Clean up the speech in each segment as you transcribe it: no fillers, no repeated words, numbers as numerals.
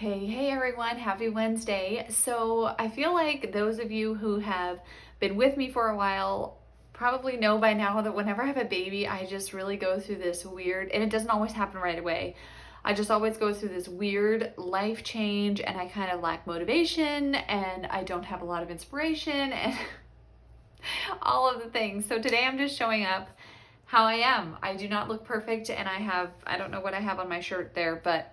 Hey everyone, happy Wednesday. So I feel like those of you who have been with me for a while probably know by now that whenever I have a baby, I just really go through this weird, and it doesn't always happen right away. I just always go through this weird life change and I kind of lack motivation and I don't have a lot of inspiration and all of the things. So today I'm just showing up how I am. I do not look perfect and I don't know what I have on my shirt there, but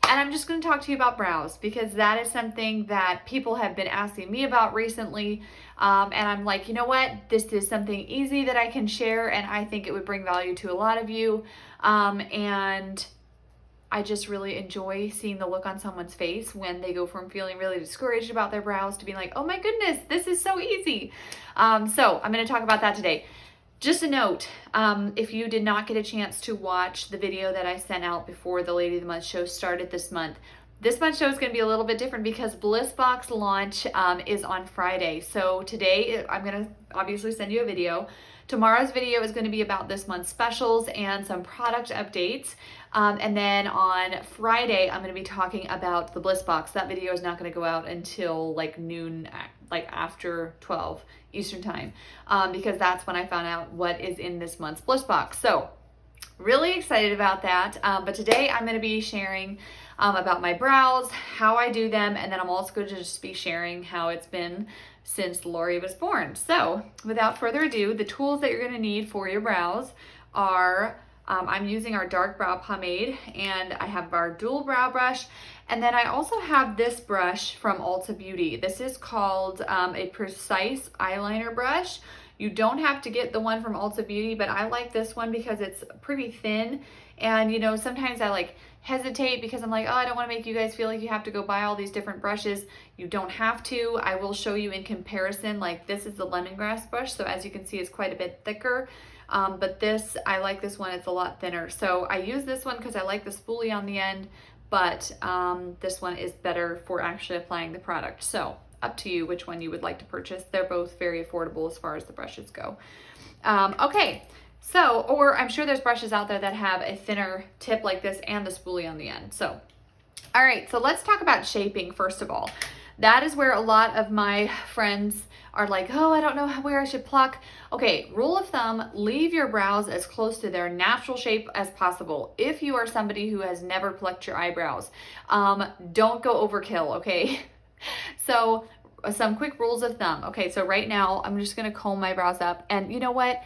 and I'm just going to talk to you about brows because that is something that people have been asking me about recently. And I'm like, you know what? This is something easy that I can share, and I think it would bring value to a lot of you. And I just really enjoy seeing the look on someone's face when they go from feeling really discouraged about their brows to being like, oh my goodness, this is so easy. So I'm going to talk about that today. Just a note, if you did not get a chance to watch the video that I sent out before the Lady of the Month show started this month show is going to be a little bit different because Bliss Box launch is on Friday. So today I'm going to obviously send you a video. Tomorrow's video is going to be about this month's specials and some product updates. And then on Friday, I'm going to be talking about the Bliss Box. That video is not going to go out until like noon, like after 12 Eastern time, because that's when I found out what is in this month's Bliss Box. So really excited about that. But today I'm going to be sharing about my brows, how I do them, and then I'm also going to just be sharing how it's been since Lori was born. So without further ado, the tools that you're going to need for your brows are I'm using our dark brow pomade, and I have our dual brow brush, and then I also have this brush from Ulta Beauty. This is called a precise eyeliner brush. You don't have to get the one from Ulta Beauty, but I like this one because it's pretty thin. And you know, sometimes I like hesitate because I'm like, oh, I don't want to make you guys feel like you have to go buy all these different brushes. You don't have to. I will show you in comparison. Like, this is the Lemongrass brush, so as you can see, it's quite a bit thicker. But this, I like this one. It's a lot thinner. So I use this one because I like the spoolie on the end, but this one is better for actually applying the product. So up to you which one you would like to purchase. They're both very affordable as far as the brushes go. Okay, so, or I'm sure there's brushes out there that have a thinner tip like this and the spoolie on the end. So, all right, so let's talk about shaping first of all. That is where a lot of my friends are like, oh, I don't know where I should pluck. Okay, rule of thumb, leave your brows as close to their natural shape as possible. If you are somebody who has never plucked your eyebrows, don't go overkill, okay? So some quick rules of thumb. Okay, so right now I'm just gonna comb my brows up, and you know what?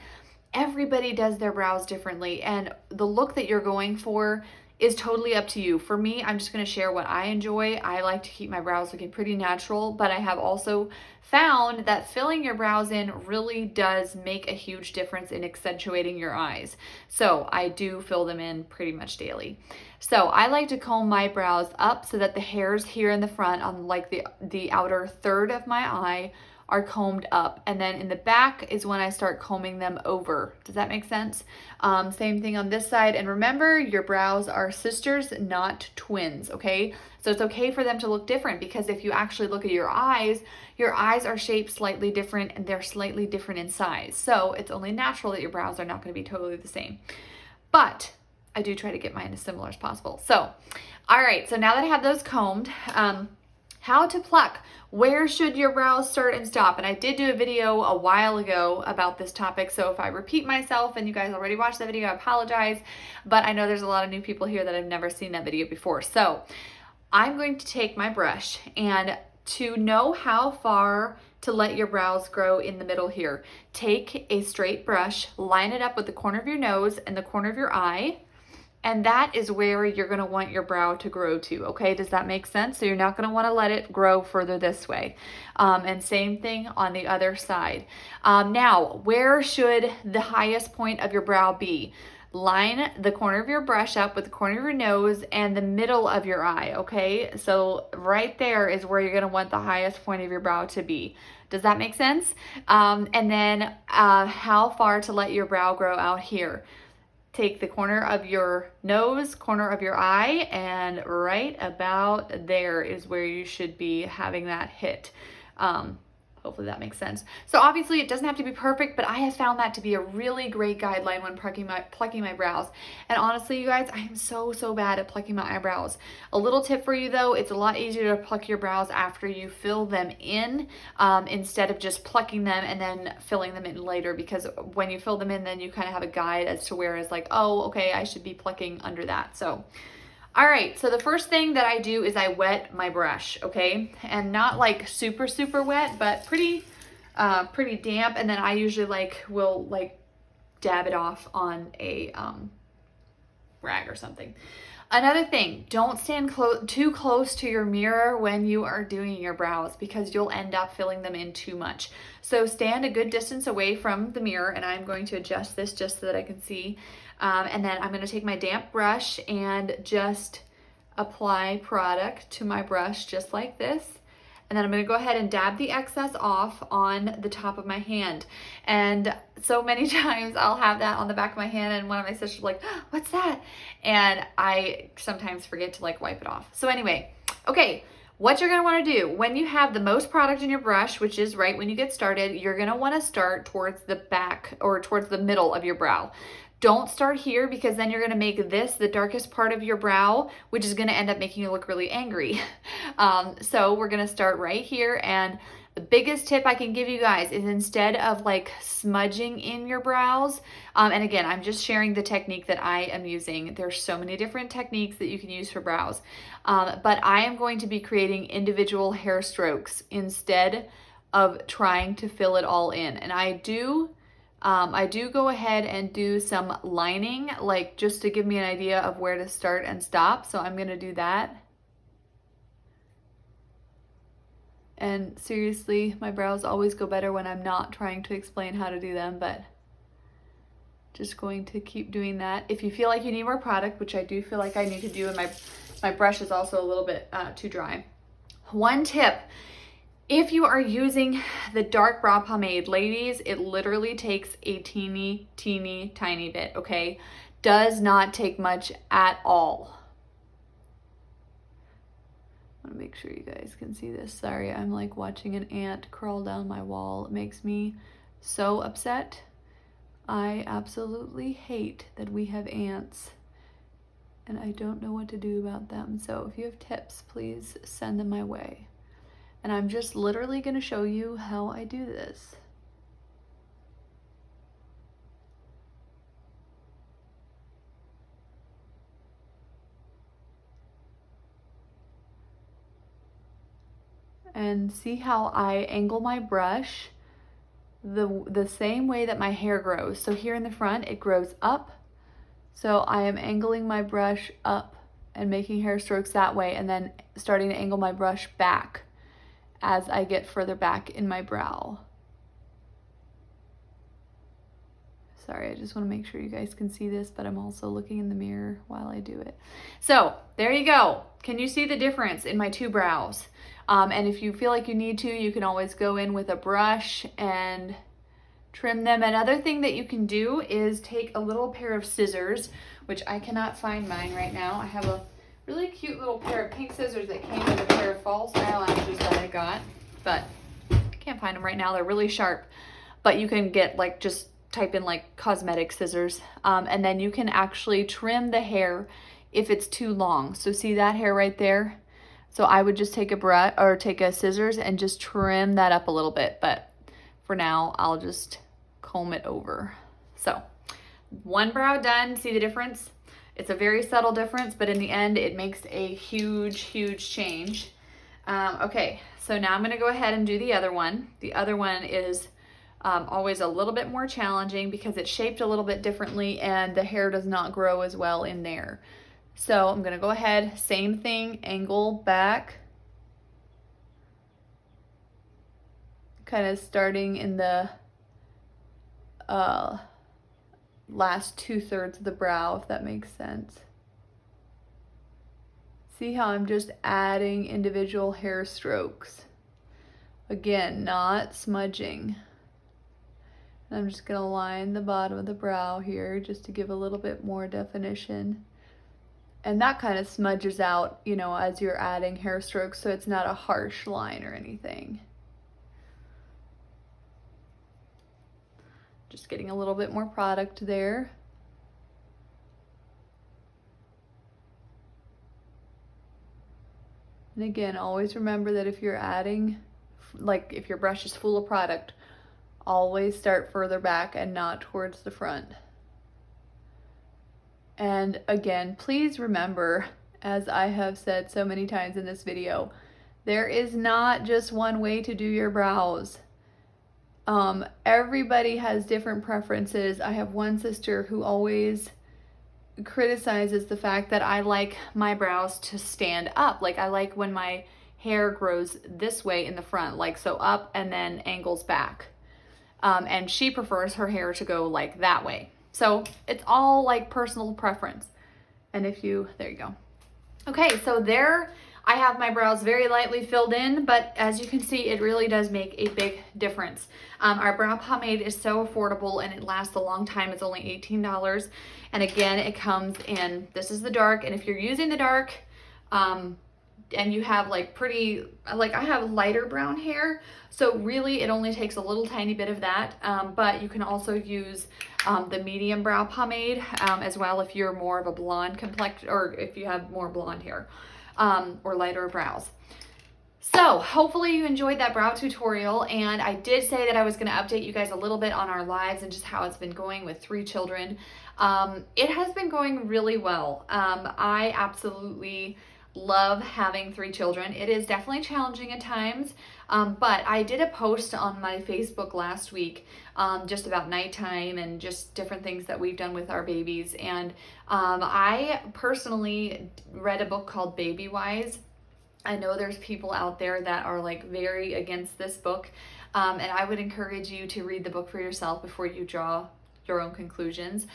Everybody does their brows differently, and the look that you're going for is totally up to you. For me, I'm just going to share what I enjoy. I like to keep my brows looking pretty natural, but I have also found that filling your brows in really does make a huge difference in accentuating your eyes. So I do fill them in pretty much daily. So I like to comb my brows up so that the hairs here in the front on like the outer third of my eye are combed up, and then in the back is when I start combing them over. Does that make sense? Same thing on this side. And remember, your brows are sisters, not twins, okay? So it's okay for them to look different, because if you actually look at your eyes are shaped slightly different and they're slightly different in size. So it's only natural that your brows are not going to be totally the same. But I do try to get mine as similar as possible. So, all right, so now that I have those combed, how to pluck. Where should your brows start and stop? And I did do a video a while ago about this topic, so if I repeat myself and you guys already watched that video, I apologize, but I know there's a lot of new people here that have never seen that video before. So I'm going to take my brush, and to know how far to let your brows grow in the middle here, take a straight brush, line it up with the corner of your nose and the corner of your eye, and that is where you're going to want your brow to grow to, okay? Does that make sense? So you're not going to want to let it grow further this way. And same thing on the other side. Now, where should the highest point of your brow be? Line the corner of your brush up with the corner of your nose and the middle of your eye, okay? So right there is where you're going to want the highest point of your brow to be. Does that make sense? And then how far to let your brow grow out here? Take the corner of your nose, corner of your eye, and right about there is where you should be having that hit. Hopefully that makes sense. So obviously it doesn't have to be perfect, but I have found that to be a really great guideline when plucking my brows. And honestly, you guys, I am so bad at plucking my eyebrows. A little tip for you though, it's a lot easier to pluck your brows after you fill them in, instead of just plucking them and then filling them in later, because when you fill them in, then you kind of have a guide as to where it's like, oh, okay, I should be plucking under that. So all right, so the first thing that I do is I wet my brush, okay? And not like super wet, but pretty damp. And then I usually will dab it off on a rag or something. Another thing, don't stand too close to your mirror when you are doing your brows, because you'll end up filling them in too much. So stand a good distance away from the mirror, and I'm going to adjust this just so that I can see. And then I'm going to take my damp brush and just apply product to my brush just like this. And then I'm going to go ahead and dab the excess off on the top of my hand. And so many times I'll have that on the back of my hand, and one of my sisters will be like, oh, what's that? And I sometimes forget to wipe it off. So anyway, okay, what you're going to want to do when you have the most product in your brush, which is right when you get started, you're going to want to start towards the back or towards the middle of your brow. Don't start here, because then you're going to make this the darkest part of your brow, which is going to end up making you look really angry. So we're going to start right here. And the biggest tip I can give you guys is, instead of smudging in your brows, and again, I'm just sharing the technique that I am using. There's so many different techniques that you can use for brows. But I am going to be creating individual hair strokes instead of trying to fill it all in. And I do go ahead and do some lining, just to give me an idea of where to start and stop. So I'm going to do that. And seriously, my brows always go better when I'm not trying to explain how to do them, but just going to keep doing that. If you feel like you need more product, which I do feel like I need to do, and my brush is also a little bit too dry. One tip: if you are using the dark brow pomade, ladies, it literally takes a teeny tiny bit, okay? Does not take much at all. I want to make sure you guys can see this. Sorry, I'm watching an ant crawl down my wall. It makes me so upset. I absolutely hate that we have ants, and I don't know what to do about them. So if you have tips, please send them my way. And I'm just literally going to show you how I do this. And see how I angle my brush the same way that my hair grows. So here in the front, it grows up. So I am angling my brush up and making hair strokes that way, and then starting to angle my brush back as I get further back in my brow. Sorry, I just want to make sure you guys can see this, but I'm also looking in the mirror while I do it. So there you go. Can you see the difference in my two brows? And if you feel like you need to, you can always go in with a brush and trim them. Another thing that you can do is take a little pair of scissors, which I cannot find mine right now. I have a really cute little pair of pink scissors that came with a pair of fall style lashes that I got, but I can't find them right now. They're really sharp, but you can get just type in cosmetic scissors, and then you can actually trim the hair if it's too long. So see that hair right there? So I would just take a brush or take a scissors and just trim that up a little bit, but for now I'll just comb it over. So one brow done. See the difference? It's a very subtle difference, but in the end it makes a huge change. Okay, so now I'm going to go ahead and do the other one. The other one is always a little bit more challenging because it's shaped a little bit differently and the hair does not grow as well in there. So I'm going to go ahead, same thing, angle back, kind of starting in the last 2/3 of the brow, if that makes sense. See how I'm just adding individual hair strokes. Again, not smudging. I'm just going to line the bottom of the brow here just to give a little bit more definition. And that kind of smudges out, as you're adding hair strokes, so it's not a harsh line or anything. Just getting a little bit more product there. And again, always remember that if you're adding, like if your brush is full of product, always start further back and not towards the front. And again, please remember, as I have said so many times in this video, there is not just one way to do your brows. Everybody has different preferences. I have one sister who always criticizes the fact that I like my brows to stand up. Like I like when my hair grows this way in the front, like so up and then angles back. And she prefers her hair to go like that way. So it's all like personal preference. And if you, there you go. Okay, so there I have my brows very lightly filled in, but as you can see, it really does make a big difference. Our brow pomade is so affordable and it lasts a long time. It's only $18. And again, it comes in, this is the dark. And if you're using the dark, and you have like pretty, like I have lighter brown hair, so really it only takes a little tiny bit of that, but you can also use the medium brow pomade as well if you're more of a blonde complexion, or if you have more blonde hair or lighter brows. So hopefully you enjoyed that brow tutorial, and I did say that I was going to update you guys a little bit on our lives and just how it's been going with 3 children. It has been going really well. I absolutely love having 3 children. It is definitely challenging at times, but I did a post on my Facebook last week just about nighttime and just different things that we've done with our babies. And I personally read a book called Baby Wise. I know there's people out there that are like very against this book, and I would encourage you to read the book for yourself before you draw your own conclusions,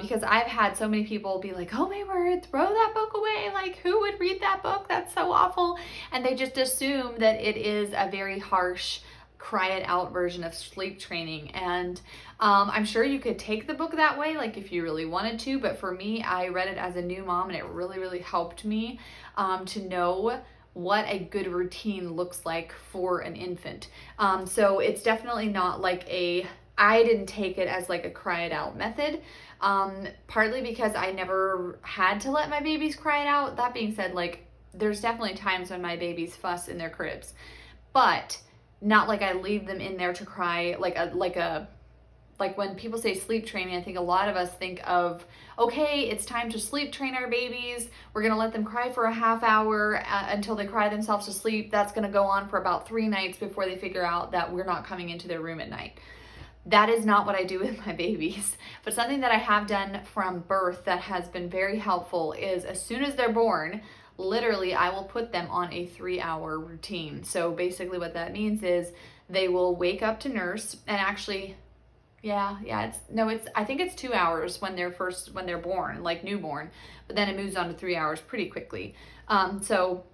because I've had so many people be like, oh my word, throw that book away, like who would read that book, that's so awful, and they just assume that it is a very harsh, cry it out version of sleep training. And I'm sure you could take the book that way, like if you really wanted to, but for me, I read it as a new mom and it really helped me to know what a good routine looks like for an infant. So it's definitely not like I didn't take it as like a cry it out method, partly because I never had to let my babies cry it out. That being said, like there's definitely times when my babies fuss in their cribs, but not like I leave them in there to cry. Like when people say sleep training, I think a lot of us think of, okay, it's time to sleep train our babies. We're going to let them cry for a half hour until they cry themselves to sleep. That's going to go on for about 3 nights before they figure out that we're not coming into their room at night. That is not what I do with my babies. But something that I have done from birth that has been very helpful is as soon as they're born, literally I will put them on a 3-hour routine. So basically what that means is they will wake up to nurse, and actually, I think it's 2 hours when they're born, like newborn, but then it moves on to 3 hours pretty quickly. So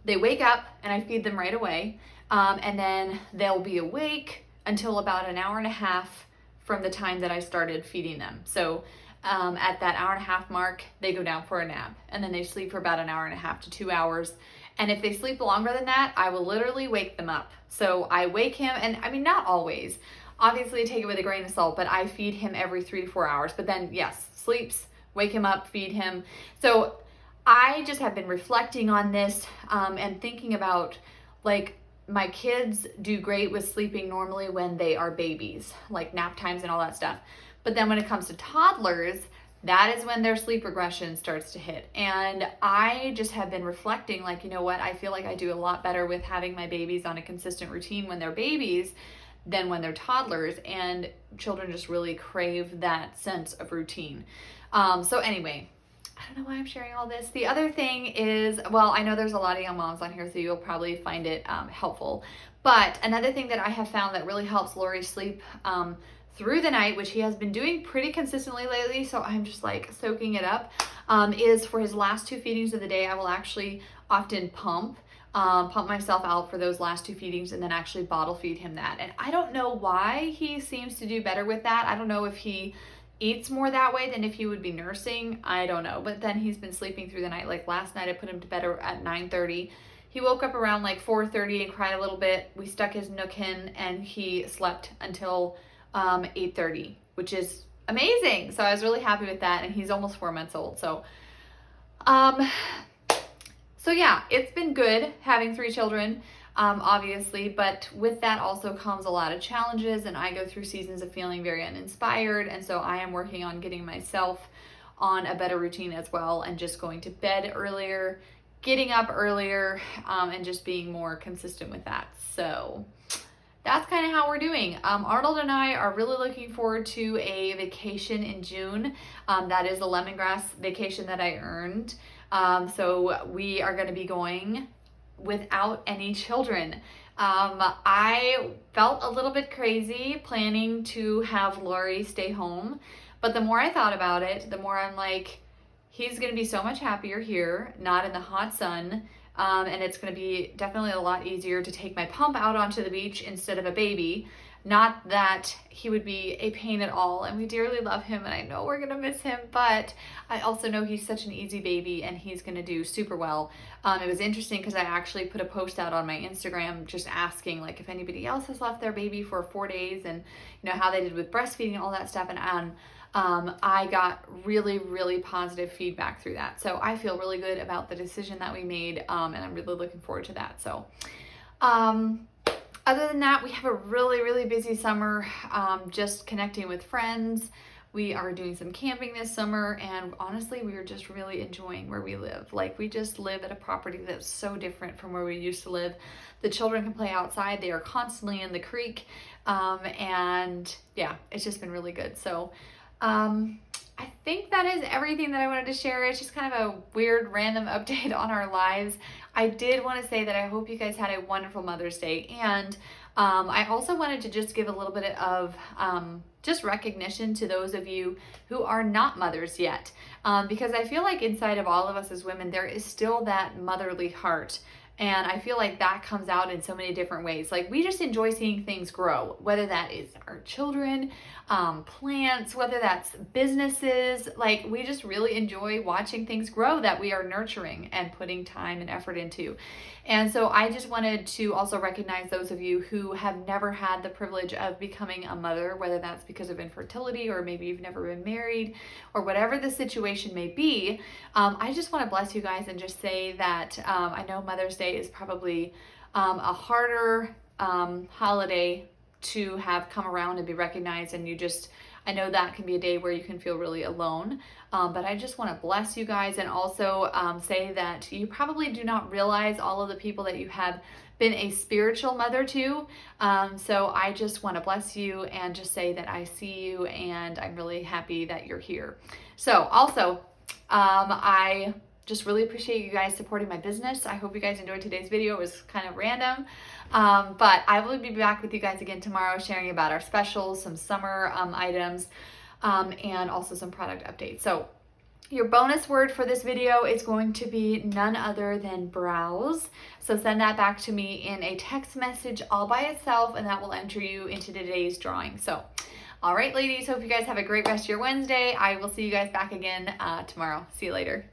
they wake up and I feed them right away. And then they'll be awake until about an hour and a half from the time that I started feeding them. So at that hour and a half mark, they go down for a nap, and then they sleep for about an hour and a half to 2 hours. And if they sleep longer than that, I will literally wake them up. So I wake him, and I mean, not always. Obviously, take it with a grain of salt, but I feed him every 3 to 4 hours. But then, yes, sleeps, wake him up, feed him. So I just have been reflecting on this and thinking about, like, my kids do great with sleeping normally when they are babies, like nap times and all that stuff. But then when it comes to toddlers, that is when their sleep regression starts to hit. And I just have been reflecting, like, you know what, I feel like I do a lot better with having my babies on a consistent routine when they're babies than when they're toddlers, and children just really crave that sense of routine. So anyway, I don't know why I'm sharing all this. The other thing is, well, I know there's a lot of young moms on here, so you'll probably find it helpful. But another thing that I have found that really helps Lori sleep through the night, which he has been doing pretty consistently lately, so I'm just like soaking it up, is for his last 2 feedings of the day, I will actually often pump myself out for those last 2 feedings and then actually bottle feed him that. And I don't know why he seems to do better with that. I don't know if he eats more that way than if he would be nursing. I don't know. But then he's been sleeping through the night. Like last night I put him to bed at 9:30. He woke up around like 4:30 and cried a little bit. We stuck his nook in and he slept until 8:30, which is amazing. So I was really happy with that, and he's almost 4 months old. Um, so yeah, it's been good having 3 children, obviously, but with that also comes a lot of challenges, and I go through seasons of feeling very uninspired, and so I am working on getting myself on a better routine as well, and just going to bed earlier, getting up earlier, and just being more consistent with that. So that's kind of how we're doing. Arnold and I are really looking forward to a vacation in June. That is a lemongrass vacation that I earned. So we are going to be going without any children. I felt a little bit crazy planning to have Lori stay home, but the more I thought about it, the more I'm like, he's going to be so much happier here, not in the hot sun. And it's going to be definitely a lot easier to take my pump out onto the beach instead of a baby. Not that he would be a pain at all, and we dearly love him, and I know we're going to miss him, but I also know he's such an easy baby, and he's going to do super well. It was interesting because I actually put a post out on my Instagram just asking like if anybody else has left their baby for 4 days, and you know how they did with breastfeeding and all that stuff, and I got really, really positive feedback through that. So I feel really good about the decision that we made, and I'm really looking forward to that. So other than that, we have a really, really busy summer, just connecting with friends. We are doing some camping this summer, and honestly, we are just really enjoying where we live. Like, we just live at a property that's so different from where we used to live. The children can play outside. They are constantly in the creek, and yeah, it's just been really good. So I think that is everything that I wanted to share. It's just kind of a weird random update on our lives. I did want to say that I hope you guys had a wonderful Mother's Day, and I also wanted to just give a little bit of just recognition to those of you who are not mothers yet, because I feel like inside of all of us as women there is still that motherly heart. And I feel like that comes out in so many different ways. Like, we just enjoy seeing things grow, whether that is our children, plants, whether that's businesses. Like, we just really enjoy watching things grow that we are nurturing and putting time and effort into. And so I just wanted to also recognize those of you who have never had the privilege of becoming a mother, whether that's because of infertility or maybe you've never been married or whatever the situation may be. I just want to bless you guys and just say that I know Mother's Day is probably a harder holiday to have come around and be recognized, and I know that can be a day where you can feel really alone, but I just want to bless you guys and also say that you probably do not realize all of the people that you have been a spiritual mother to, so I just want to bless you and just say that I see you and I'm really happy that you're here. So also, I just really appreciate you guys supporting my business. I hope you guys enjoyed today's video. It was kind of random, but I will be back with you guys again tomorrow sharing about our specials, some summer items, and also some product updates. So your bonus word for this video is going to be none other than brows. So send that back to me in a text message all by itself, and that will enter you into today's drawing. So, all right, ladies, hope you guys have a great rest of your Wednesday. I will see you guys back again tomorrow. See you later.